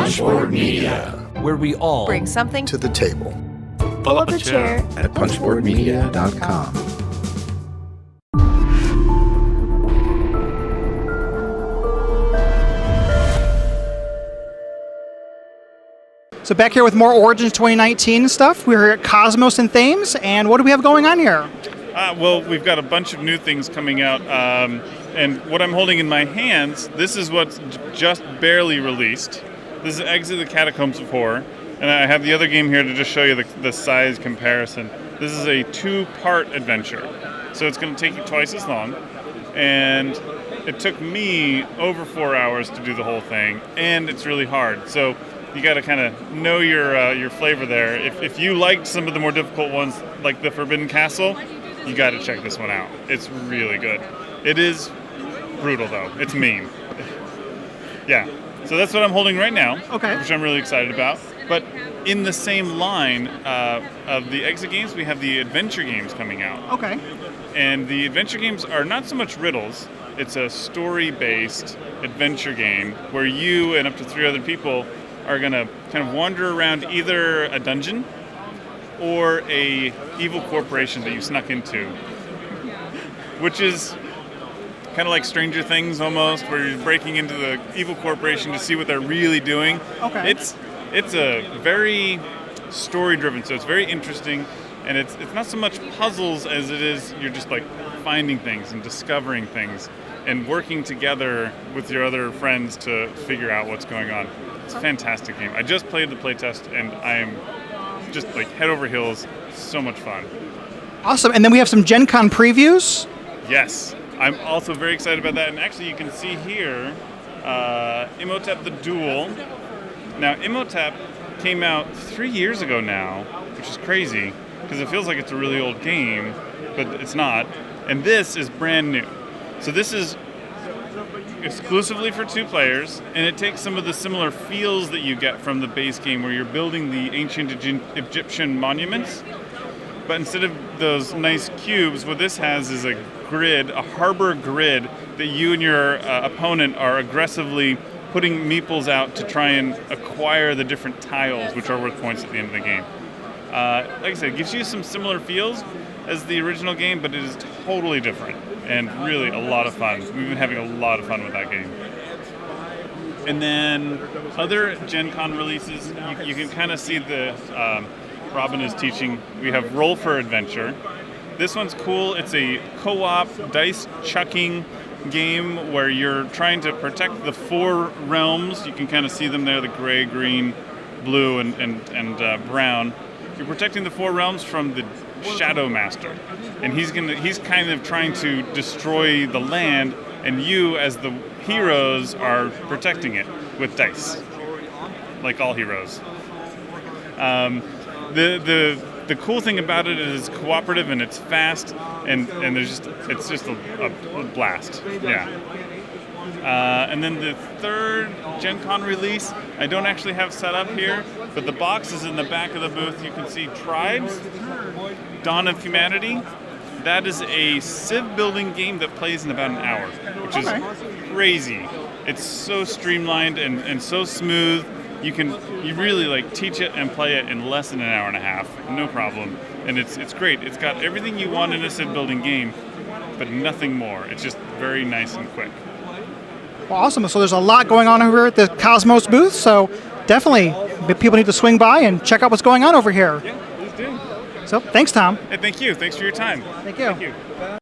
Punchboard Media, where we all bring something to the table. Pull up a chair at punchboardmedia.com. So back here with more Origins 2019 stuff. We're here at Kosmos and Thames, and what do we have going on here? Well, we've got a bunch of new things coming out, and what I'm holding in my hands, this is what's just barely released. This is Exit the Catacombs of Horror, and I have the other game here to just show you the size comparison. This is a 2-part adventure, so it's going to take you twice as long, and it took me over 4 hours to do the whole thing, and it's really hard. So you got to kind of know your flavor there. If you liked some of the more difficult ones, like the Forbidden Castle, you got to check this one out. It's really good. It is brutal, though. It's mean. Yeah. So that's what I'm holding right now, okay, which I'm really excited about. But in the same line of the exit games, we have the adventure games coming out. Okay. And the adventure games are not so much riddles. It's a story-based adventure game where you and up to 3 other people are going to kind of wander around either a dungeon or a evil corporation that you snuck into, which is kind of like Stranger Things almost, where you're breaking into the evil corporation to see what they're really doing. Okay. It's a very story-driven, so it's very interesting, and it's not so much puzzles as it is you're just like finding things and discovering things and working together with your other friends to figure out what's going on. It's a fantastic game. I just played the playtest, and I am just like head over heels. So much fun. Awesome. And then we have some Gen Con previews. Yes. I'm also very excited about that. And actually, you can see here, Imhotep the Duel. Now, Imhotep came out 3 years ago now, which is crazy, because it feels like it's a really old game, but it's not. And this is brand new. So this is exclusively for 2 players, and it takes some of the similar feels that you get from the base game where you're building the ancient Egyptian monuments, but instead of those nice cubes, what this has is a grid, a harbor grid, that you and your opponent are aggressively putting meeples out to try and acquire the different tiles, which are worth points at the end of the game. Like I said, it gives you some similar feels as the original game, but it is totally different and really a lot of fun. We've been having a lot of fun with that game. And then other Gen Con releases, you can kind of see the Robin is teaching. We have Roll for Adventure. This one's cool. It's a co-op dice chucking game where you're trying to protect the 4 realms. You can kind of see them there, the gray, green, blue, and brown. You're protecting the 4 realms from the Shadow Master, and he's kind of trying to destroy the land, and you as the heroes are protecting it with dice, like all heroes. The cool thing about it is it's cooperative and it's fast, and it's just a blast. Yeah. And then the third Gen Con release, I don't actually have set up here, but the box is in the back of the booth. You can see Tribes, Dawn of Humanity. That is a civ building game that plays in about an hour, which is crazy. It's so streamlined and so smooth. You really like teach it and play it in less than an hour and a half, no problem. And it's great. It's got everything you want in a civ building game, but nothing more. It's just very nice and quick. Well, awesome. So there's a lot going on over at the Kosmos booth, so definitely people need to swing by and check out what's going on over here. Yeah, please do. So thanks, Tom. Hey, thank you. Thanks for your time. Thank you. Thank you.